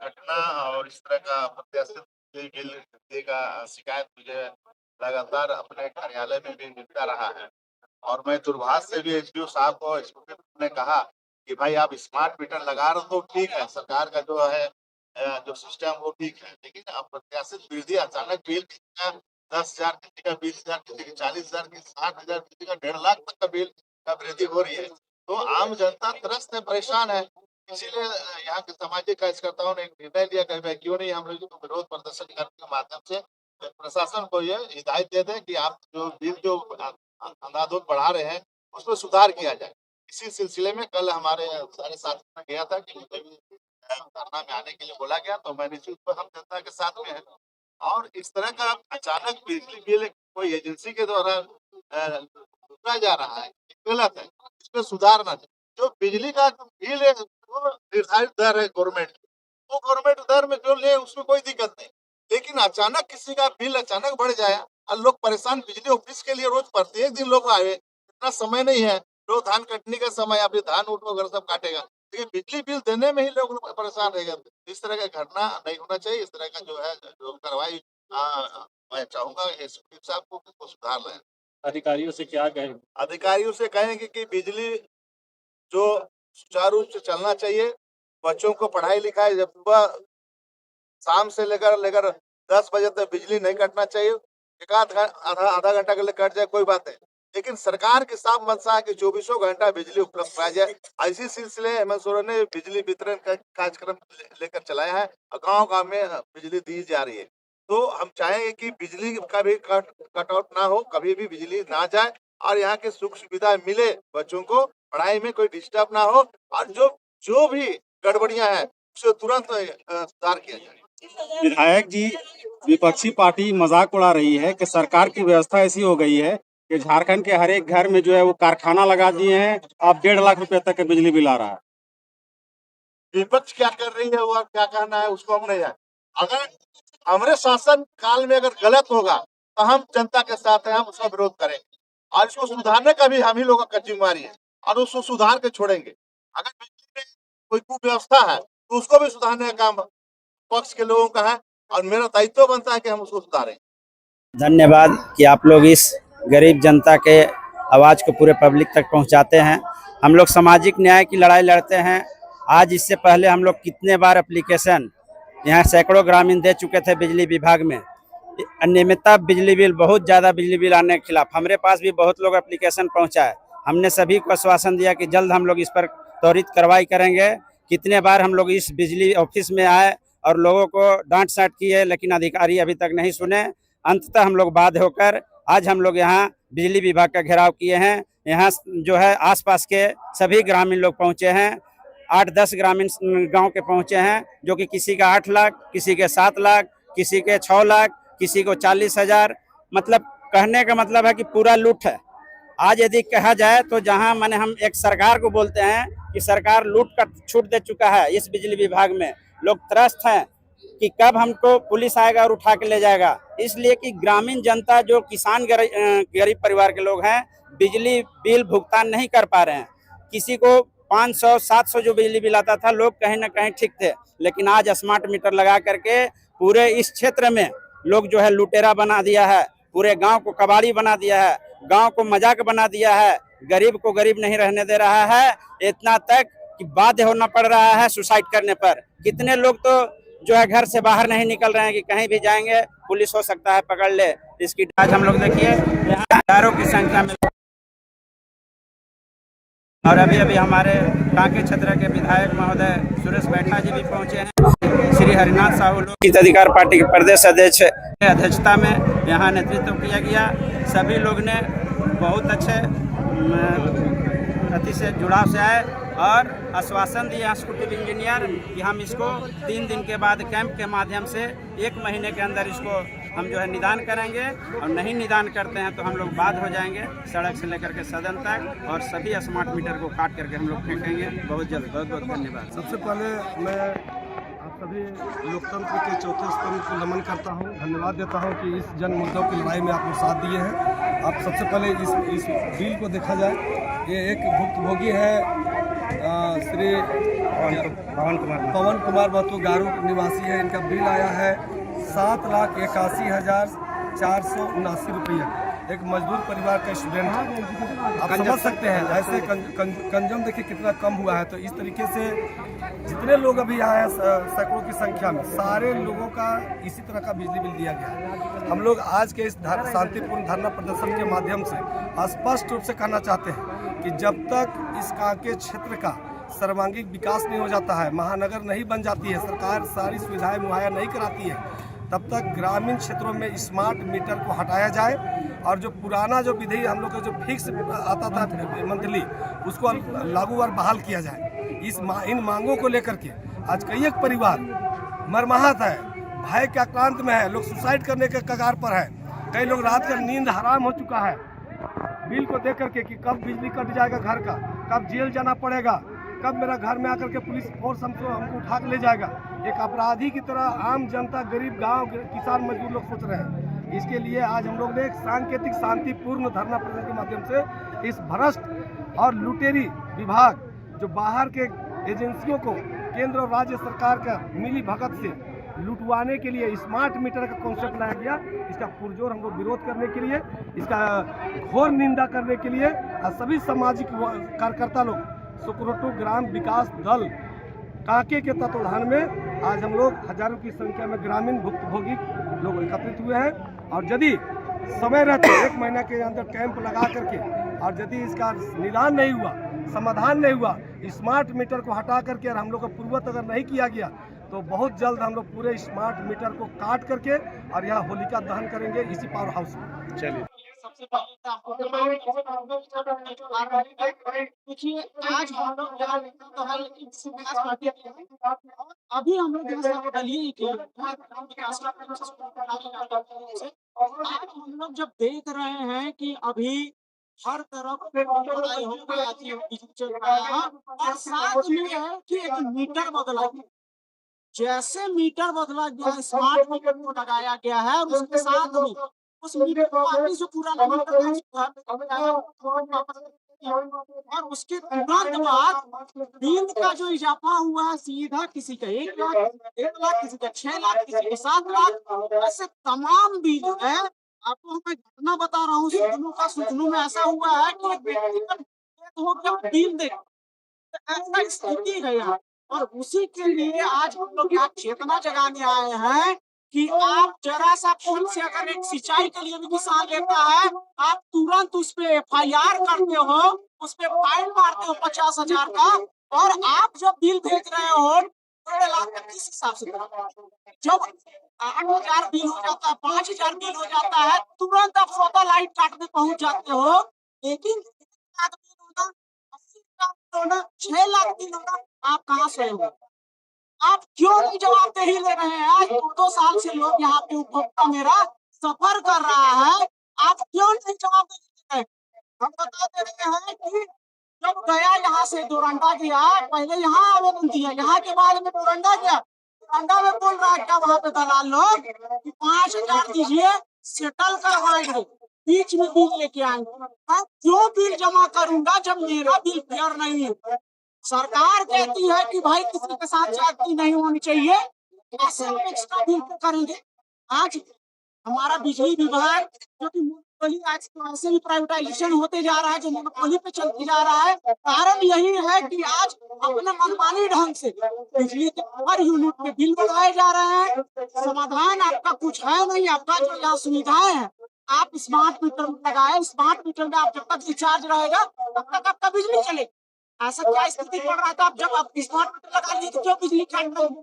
घटना और इस तरह का प्रत्याशित बिल घटने का शिकायत मुझे लगातार अपने कार्यालय में भी मिलता रहा है। और मैं दूरभाष से भी एसडीओ साहब को ने कहा कि भाई आप स्मार्ट मीटर लगा रहे हो तो ठीक है, सरकार का जो है जो सिस्टम वो ठीक है, लेकिन अप्रत्याशित वृद्धि अचानक बिल किसी का 10,000, किसी का 20,000, किसी का 40,000, किसी 60,000, किसी का 1.5 लाख तक का बिल का वृद्धि हो रही है। तो आम जनता त्रस्त है, परेशान है। इसीलिए यहाँ के सामाजिक कार्यकर्ताओं ने एक निर्णय लिया कि भाई क्यों नहीं हम लोग जो विरोध प्रदर्शन करने के माध्यम से प्रशासन को ये हिदायत दे दें कि आप जो बिल जो अंधाधुंध बढ़ा रहे हैं उसमें सुधार किया जाए। इसी सिलसिले में कल हमारे सारे साथियों ने गया था कि मुझे भी धरना में आने के लिए बोला गया, तो मैं निश्चित रूप से हम जनता के साथ में है। और इस तरह का अचानक बिजली बिल कोई एजेंसी के द्वारा लूटा जा रहा है, ये गलत है, इसमें सुधारना चाहिए। जो बिजली का बिल है वो निर्धारित दर है गवर्नमेंट की, वो गवर्नमेंट दर में जो ले उसमें कोई दिक्कत नहीं, लेकिन अचानक किसी का बिल अचानक बढ़ जाए और लोग परेशान, बिजली ऑफिस के लिए रोज प्रत्येक दिन लोग आए, इतना समय नहीं है, लोग धान कटने का समय अभी धान उठ वगैरह सब काटेगा, लेकिन बिजली बिल देने में ही लोग परेशान रहेगा। इस तरह का घटना नहीं होना चाहिए। इस तरह का जो है जो कार्रवाई मैं चाहूंगा एसपी साहब को कि वो सुधार लाएं। अधिकारियों से क्या कहें? अधिकारियों से कहेंगे कि बिजली जो सुचारू रूप से चलना चाहिए, बच्चों को पढ़ाई लिखाई जब सुबह शाम से लेकर लेकर 10 बजे तक बिजली नहीं कटना चाहिए। आधा घंटा के लिए कट जाए कोई बात नहीं, लेकिन सरकार की साफ मंशा है कि चौबीसों घंटा बिजली उपलब्ध कराई जाए। ऐसी सिलसिले हेमंत सोरेन ने बिजली वितरण का कार्यक्रम लेकर चलाया है और गाँव-गाँव में बिजली दी जा रही है। तो हम चाहेंगे कि बिजली का भी कटआउट ना हो, कभी भी बिजली ना जाए और यहाँ की सुख सुविधा मिले, बच्चों को पढ़ाई में कोई डिस्टर्ब ना हो और जो भी गड़बड़ियां हैं उसे तुरंत सुधार किया जाए। विधायक जी, विपक्षी पार्टी मजाक उड़ा रही है कि सरकार की व्यवस्था ऐसी हो गई है कि झारखंड के हर एक घर में जो है वो कारखाना लगा दिए हैं, अब 1.5 लाख रुपए तक का बिजली बिल आ रहा है। विपक्ष क्या कर रही है और क्या कहना है उसको हम नहीं है। अगर हमारे शासन काल में अगर गलत होगा तो हम जनता के साथ हैं, हम उसका विरोध करेंगे और इसको सुधारने का भी हम ही लोगों का जिम्मेवारी है और उसको सुधार के छोड़ेंगे। अगर बिजली में कोई कुव्यवस्था है तो उसको भी सुधारने का काम पक्ष के लोगों का है और मेरा दायित्व बनता है कि हम उसको सुधारें। धन्यवाद कि आप लोग इस गरीब जनता के आवाज़ को पूरे पब्लिक तक पहुंचाते हैं। हम लोग सामाजिक न्याय की लड़ाई लड़ते हैं। आज इससे पहले हम लोग कितने बार एप्लीकेशन यहाँ सैकड़ों ग्रामीण दे चुके थे बिजली विभाग में। अनियमितता बिजली बिल, बहुत ज़्यादा बिजली बिल आने के खिलाफ हमारे पास भी बहुत लोग एप्लीकेशन पहुँचा है। हमने सभी को आश्वासन दिया कि जल्द हम लोग इस पर त्वरित कार्रवाई करेंगे। कितने बार हम लोग इस बिजली ऑफिस में आए और लोगों को डांट साट की है, लेकिन अधिकारी अभी तक नहीं सुने। अंततः हम लोग बाध्य होकर आज हम लोग यहाँ बिजली विभाग का घेराव किए हैं। यहाँ जो है आसपास के सभी ग्रामीण लोग पहुँचे हैं, 8-10 ग्रामीण गांव के पहुँचे हैं, जो कि किसी का 8 लाख, किसी के 7 लाख, किसी के 6 लाख, किसी को 40,000। मतलब कहने का मतलब है कि पूरा लूट है। आज यदि कहा जाए तो जहां माने हम एक सरकार को बोलते हैं कि सरकार लूट कर छूट दे चुका है, इस बिजली विभाग में लोग त्रस्त हैं कि कब हमको पुलिस आएगा और उठा के ले जाएगा। इसलिए कि ग्रामीण जनता, जो किसान गरीब परिवार के लोग हैं, बिजली बिल भुगतान नहीं कर पा रहे हैं। किसी को 500-700 जो बिजली बिल आता था, लोग कहीं ना कहीं ठीक थे, लेकिन आज स्मार्ट मीटर लगा करके पूरे इस क्षेत्र में लोग जो है लुटेरा बना दिया है, पूरे गांव को कबाड़ी बना दिया है, गांव को मजाक बना दिया है, गरीब को गरीब नहीं रहने दे रहा है। इतना तक कि बाध्य होना पड़ रहा है सुसाइड करने पर। कितने लोग तो जो है घर से बाहर नहीं निकल रहे हैं कि कहीं भी जाएंगे पुलिस हो सकता है पकड़ ले। इसकी आज हम लोग देखिए यहाँ हजारों की संख्या में, और अभी हमारे कांके क्षेत्र के विधायक महोदय सुरेश बैठा जी भी पहुंचे हैं। श्री हरिनाथ साहू लोक अधिकार पार्टी के प्रदेश अध्यक्ष की अध्यक्षता में यहाँ नेतृत्व किया गया। सभी लोग ने बहुत अच्छे अति से जुड़ाव से आए और आश्वासन दिए एक्जीक्यूटिव इंजीनियर कि हम इसको 3 दिन के बाद कैंप के माध्यम से 1 महीने के अंदर इसको हम जो है निदान करेंगे, और नहीं निदान करते हैं तो हम लोग बाध्य हो जाएंगे सड़क से लेकर के सदन तक, और सभी स्मार्ट मीटर को काट करके हम लोग फेंकेंगे बहुत जल्द। बहुत बहुत धन्यवाद। सबसे पहले मैं आप सभी लोकतंत्र के चौथे स्तंभ को नमन करता हूं, धन्यवाद देता हूं कि इस जन मुद्दों की लड़ाई में आप लोग साथ दिए हैं। आप सबसे पहले इस बिल को देखा जाए, ये एक भुक्तभोगी है श्री पवन कुमार महतो गारू निवासी है। इनका बिल आया है 7,81,479 रुपया। एक मजदूर परिवार का स्टूडेंट है। आप समझ सकते हैं ऐसे कंजम देखिए कितना कम हुआ है। तो इस तरीके से जितने लोग अभी आए हैं सैकड़ों की संख्या में, सारे लोगों का इसी तरह का बिजली बिल दिया गया है। हम लोग आज के इस शांतिपूर्ण धरना प्रदर्शन के माध्यम से स्पष्ट रूप से कहना चाहते हैं कि जब तक इस कांके क्षेत्र का सर्वांगीण विकास नहीं हो जाता है, महानगर नहीं बन जाती है, सरकार सारी सुविधाएं मुहैया नहीं कराती है, तब तक ग्रामीण क्षेत्रों में स्मार्ट मीटर को हटाया जाए और जो पुराना जो विधि हम लोग का जो फिक्स आता था मंथली, उसको लागू और बहाल किया जाए। इन मांगों को लेकर के आज कई एक परिवार मरमाहत है, भय के आक्रांत में है, लोग सुसाइड करने के कगार पर है। कई लोग रात का नींद हराम हो चुका है बिल को देख करके कि कब बिजली कट जाएगा घर का, कब जेल जाना पड़ेगा, कब मेरा घर में आकर के पुलिस फोर्स हमको उठा के ले जाएगा। एक अपराधी की तरह आम जनता, गरीब गांव किसान मजदूर लोग सोच रहे हैं। इसके लिए आज हम लोग ने एक सांकेतिक शांतिपूर्ण धरना प्रदर्शन के माध्यम से इस भ्रष्ट और लुटेरी विभाग जो बाहर के एजेंसियों को केंद्र और राज्य सरकार का मिली भगत से लुटवाने के लिए स्मार्ट मीटर का कॉन्सेप्ट लाया गया, इसका पुरजोर हम लोग विरोध करने के लिए, इसका घोर निंदा करने के लिए सभी सामाजिक कार्यकर्ता लोग सुकुरोटो ग्राम विकास दल कांके के तत्वाधान में आज हम लोग हजारों की संख्या में ग्रामीण भुक्तभोगी लोग एकत्रित हुए हैं। और यदि समय रहते 1 महीना के अंदर कैंप लगा करके और यदि इसका निदान नहीं हुआ, समाधान नहीं हुआ, स्मार्ट मीटर को हटा करके और हम लोग का पूर्वत अगर नहीं किया गया, तो बहुत जल्द हम लोग पूरे स्मार्ट मीटर को काट करके और यहाँ होलिका दहन करेंगे इसी पावर हाउस में। चलिए, सबसे पहले तो आपको देखिए, आज हम लोग यहाँ तो है लेकिन विकास पार्टी के हैं और अभी हम लोग यहाँ से बदलिए ही के विकास आज हम लोग जब देख रहे हैं कि अभी हर तरफ लड़ाई हो गई आती है, बिजली चल रहा है और साथ में है कि एक मीटर बदला गया। जैसे मीटर बदला गया, स्मार्ट मीटर को लगाया गया है और उसके साथ में उस मीटर को वापस जो पुराना मीटर और उसके तुरंत बाद बिल का जो इजाफा हुआ है सीधा किसी का 1 लाख, 1 लाख, किसी का 6 लाख, किसी का 7 लाख, ऐसे तमाम बिल है। आपको मैं घटना बता रहा हूँ, सुजनू में ऐसा हुआ है कि एक व्यक्ति का हो गया बिल दे, ऐसा स्थिति है यहाँ। और उसी के लिए आज हम लोग यहाँ चेतना जगाने आए हैं कि आप जरा सा फोन से अगर एक सिंचाई के लिए भी किसान लेता है, आप तुरंत उस पे FIR करते हो, उस पे फाइन मारते हो 50,000 का, और आप जब बिल भेज रहे हो 1.5 लाख का किस हिसाब से जब 8,000 बिल हो जाता है, 5,000 बिल हो जाता है, तुरंत आप स्वतः लाइट काटने पहुंच जाते हो। लेकिन 6 लाख बिल होना, आप कहाँ से हो? आप क्यों नहीं जवाबदेही ले रहे हैं? आज 2 साल से लोग यहाँ पे उपभोक्ता मेरा सफर कर रहा है, आप क्यों नहीं जवाबदेही ले रहे? हम बता दे रहे हैं कि जब गया यहाँ से डोरंडा गया, पहले यहाँ आवेदन दिया, यहाँ के बाद में डोरंडा गया, डोरंडा में बोल रहा है क्या वहाँ पे दलाल लोग कि 5,000 दीजिए, सेटल करवाएंगे, बीच में बिल लेके आएंगे। मैं क्यों बिल जमा करूंगा जब मेरा बिल क्लियर नहीं है? सरकार कहती है कि भाई किसी के साथ ज्यादती नहीं होनी चाहिए, ऐसे हम एक्स्ट्रा बिल करेंगे। आज हमारा बिजली विभाग जो कि मोनोपोली आज ऐसे भी प्राइवेटाइजेशन होते जा रहा है, जो मोनोपोली पे चलते जा रहा है, कारण यही है कि आज अपने मनमानी ढंग से बिजली के हर यूनिट पे बिल बढ़ाए जा रहे हैं। समाधान आपका कुछ है नहीं, आपका जो यहाँ सुविधाएं है, आप स्मार्ट मीटर लगाए, स्मार्ट मीटर में आप जब तक रिचार्ज रहेगा तब तक आपका बिजली चलेगी। ऐसा क्या स्थिति पड़ रहा था? अब जब आप स्मार्ट मीटर लगा लिए तो क्यों बिजली काट रहे हैं?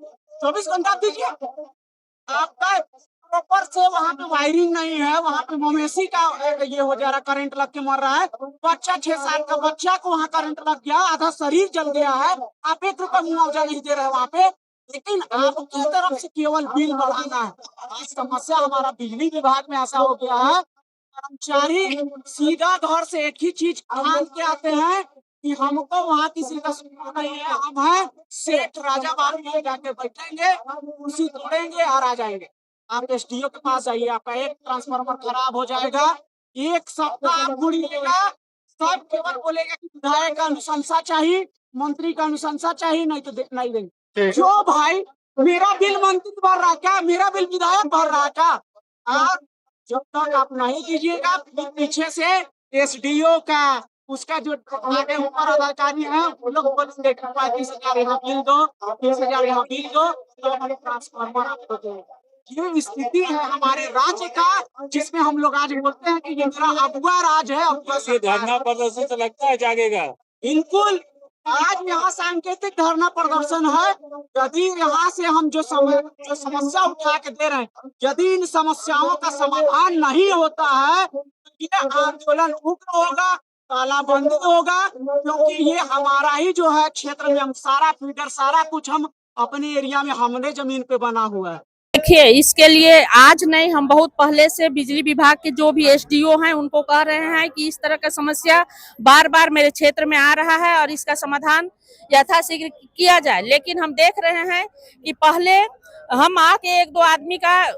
24 घंटा दीजिए। आपका प्रॉपर से वहाँ पे वायरिंग नहीं है, वहाँ पे मवेशी का ये हो जा रहा, करंट लग के मर रहा है। बच्चा 6 साल का बच्चा को वहाँ करंट लग गया, आधा शरीर जल गया है, आप 1 रुपया मुआवजा नहीं दे रहे वहाँ पे, लेकिन आपकी तरफ से केवल बिल बढ़ाना है। आज समस्या हमारा बिजली विभाग में ऐसा हो गया है, कर्मचारी सीधा घर से एक ही चीज ठान के आते हैं कि हमको वहाँ किसी का सुनना नहीं है, हम हैं सेठ राजा बाबू में जाके बैठेंगे, कुर्सी तोड़ेंगे और आ जाएंगे। आप SDO के पास जाइए, आपका एक ट्रांसफार्मर खराब हो जाएगा, 1 सप्ताह आप गुड़ी लेगा, सब केवल बोलेगा कि विधायक का अनुशंसा चाहिए, मंत्री का अनुशंसा चाहिए, नहीं तो नहीं देंगे। जो भाई मेरा बिल मंत्री भर रहा क्या, मेरा बिल विधायक भर रहा क्या? जब तक आप नहीं दीजिएगा, पीछे से एसडीओ का, उसका जो आगे ऊपर अधिकारी है, वो लोग बोलेंगे 35,000 यहाँ बिल दो, 30,000 यहाँ बिल दो, तो हम ट्रांसफार्मर आपको देंगे। ये स्थिति है हमारे राज्य का, जिसमें हम लोग आज बोलते हैं कि ये मेरा अगुआ राज है। धरना प्रदर्शन से लगता है जागेगा। बिल्कुल, आज यहाँ सांकेतिक धरना प्रदर्शन है। यदि यहाँ से हम जो समस्या उठा के दे रहे हैं, यदि इन समस्याओं का समाधान नहीं होता है, तो ये आंदोलन उग्र होगा, तालाबंदी होगा, क्योंकि ये हमारा ही जो है क्षेत्र में, हम सारा फीडर सारा कुछ हम अपने एरिया में हमने जमीन पे बना हुआ है। देखिए, इसके लिए आज नहीं, हम बहुत पहले से बिजली विभाग के जो भी एसडीओ हैं उनको कह रहे हैं कि इस तरह का समस्या बार बार मेरे क्षेत्र में आ रहा है और इसका समाधान यथाशीघ्र किया जाए। लेकिन हम देख रहे हैं कि पहले हम आके 1-2 आदमी का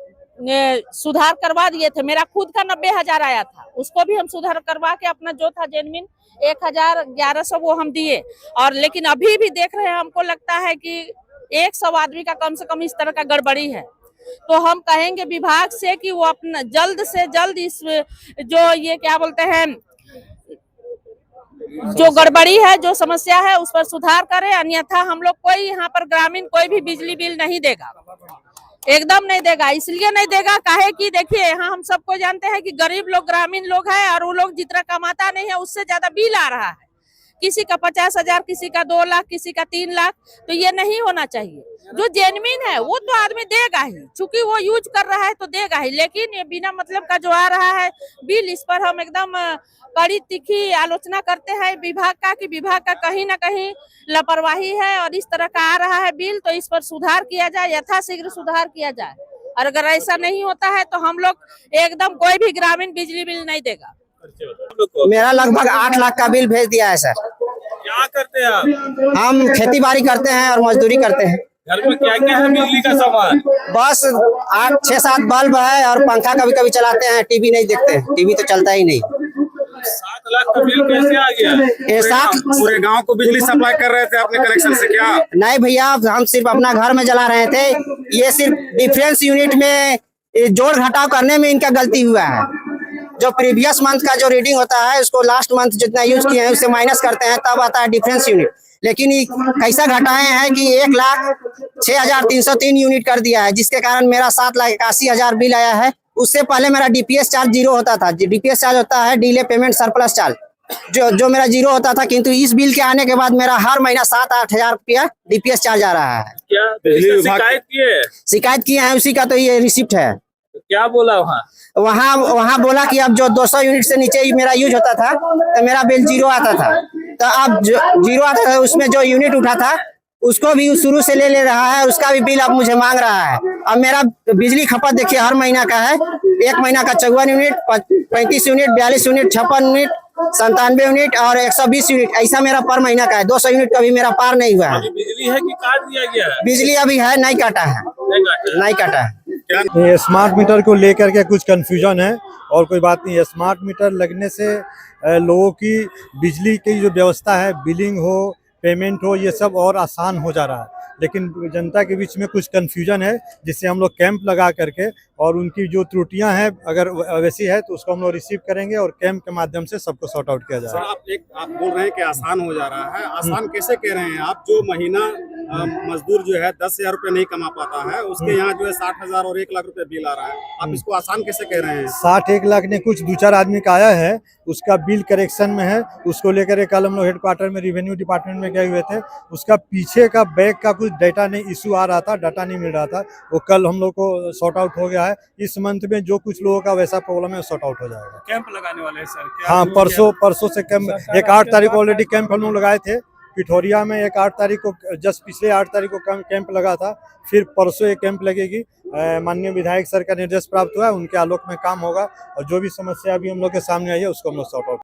सुधार करवा दिए थे। मेरा खुद का 90,000 आया था, उसको भी हम सुधार करवा के अपना जो था जेनविन 1,1100 वो हम दिए। और लेकिन अभी भी देख रहे हैं, हमको लगता है कि 100 आदमी का कम से कम इस तरह का गड़बड़ी है। तो हम कहेंगे विभाग से कि वो अपना जल्द से जल्द इस जो ये क्या बोलते हैं, जो गड़बड़ी है, जो समस्या है, उस पर सुधार करें। अन्यथा हम लोग कोई यहाँ पर ग्रामीण कोई भी बिजली बिल नहीं देगा, एकदम नहीं देगा। इसलिए नहीं देगा काहे कि देखिए, यहाँ हम सबको जानते हैं कि गरीब लोग, ग्रामीण लोग हैं, और वो लोग जितना कमाता नहीं है उससे ज्यादा बिल आ रहा है। किसी का 50,000, किसी का 2 लाख, किसी का 3 लाख। तो ये नहीं होना चाहिए। जो जेन्युइन है वो तो आदमी देगा ही, चूंकि वो यूज कर रहा है तो देगा ही। लेकिन ये बिना मतलब का जो आ रहा है बिल, इस पर हम एकदम कड़ी तीखी आलोचना करते हैं विभाग का, कि विभाग का कहीं ना कहीं लापरवाही है और इस तरह का आ रहा है बिल। तो इस पर सुधार किया जाए, यथाशीघ्र सुधार किया जाए। और अगर ऐसा नहीं होता है तो हम लोग एकदम कोई भी ग्रामीण बिजली बिल नहीं देगा। मेरा लगभग 8 लाख का बिल भेज दिया है सर। क्या करते हैं आप? हम खेती बाड़ी करते हैं और मजदूरी करते हैं। घर में क्या क्या है बिजली का सामान? बस 8-6-7 बल्ब है और पंखा कभी कभी चलाते हैं, टीवी नहीं देखते हैं, टीवी तो चलता ही नहीं। 7 लाख का बिल कैसे आ गया? ये 7 पूरे गांव को बिजली सप्लाई कर रहे थे अपने कनेक्शन से क्या? नहीं भैया, हम सिर्फ अपना घर में जला रहे थे। ये सिर्फ डिफरेंस यूनिट में जोड़ घटाव करने में इनका गलती हुआ है। जो प्रीवियस मंथ का जो रीडिंग होता है उसको लास्ट मंथ जितना यूज किए हैं उससे माइनस करते हैं, तब आता है डिफरेंस यूनिट। लेकिन ये कैसा घटाए हैं कि 1,06,303 यूनिट कर दिया है, जिसके कारण मेरा 7,81,000 बिल आया है। उससे पहले मेरा डीपीएस चार्ज 0 होता था। डीपीएस चार्ज होता है डिले पेमेंट सरप्लस चार्ज, जो मेरा 0 होता था। किंतु इस बिल के आने के बाद मेरा हर महीना 7-8 हजार रुपया डीपीएस चार्ज आ रहा है। क्या शिकायत किए? शिकायत किए हैं, उसी का तो ये रिसिप्ट है। क्या बोला वहाँ बोला कि अब जो 200 यूनिट से नीचे मेरा यूज होता था तो मेरा बिल 0 आता था। तो अब जो 0 आता था उसमें जो यूनिट उठा था उसको भी शुरू से ले रहा है, उसका भी बिल अब मुझे मांग रहा है। अब मेरा बिजली खपत देखिए हर महीना का है। 1 महीना का 54 unit, 35 unit, 42 unit, 56 unit, 97 unit और 120 यूनिट, ऐसा मेरा पर महीना का है। 200 यूनिट का भी मेरा पार नहीं हुआ है। बिजली है कि काट दिया गया है? बिजली अभी है, नहीं काटा है, नहीं काटा है। ये स्मार्ट मीटर को लेकर के कुछ कंफ्यूजन है और कोई बात नहीं है। स्मार्ट मीटर लगने से लोगों की बिजली की जो व्यवस्था है, बिलिंग हो, पेमेंट हो, ये सब और आसान हो जा रहा है। लेकिन जनता के बीच में कुछ कंफ्यूजन है, जिससे हम लोग कैंप लगा करके और उनकी जो त्रुटियां हैं अगर वैसी है तो उसको हम लोग रिसीव करेंगे और कैंप के माध्यम से सबको सॉर्ट आउट किया जाएगा। आप बोल रहे हैं कि आसान हो जा रहा है, आसान कैसे कह रहे हैं आप? जो महीना मजदूर जो है 10,000 रुपये नहीं कमा पाता है, उसके यहाँ जो है 60,000 और 1 लाख रुपए बिल आ रहा है, आप इसको आसान कैसे कह रहे हैं? 60-1 लाख ने कुछ 2-4 आदमी का आया है, उसका बिल करेक्शन में है। उसको लेकर कल हम लोग हेडक्वार्टर में रेवेन्यू डिपार्टमेंट में गए हुए थे। उसका पीछे का बैक का कुछ डाटा नहीं इशू आ रहा था, डाटा नहीं मिल रहा था, वो कल हम लोग को सॉर्ट आउट हो गया है। इस मंथ में जो कुछ लोगों का वैसा प्रॉब्लम है सॉर्ट आउट हो जाएगा। कैंप लगाने वाले हैं सर? हाँ, परसों से कैंप, एक 8 तारीख ऑलरेडी कैंप हम लोग लगाए थे पिठोरिया में। एक 8 तारीख को, जस्ट पिछले 8 तारीख को कैंप लगा था। फिर परसों एक कैंप लगेगी। माननीय विधायक सर का निर्देश प्राप्त हुआ है, उनके आलोक में काम होगा और जो भी समस्या अभी हम लोग के सामने आई है उसको हम लोग सॉर्ट आउट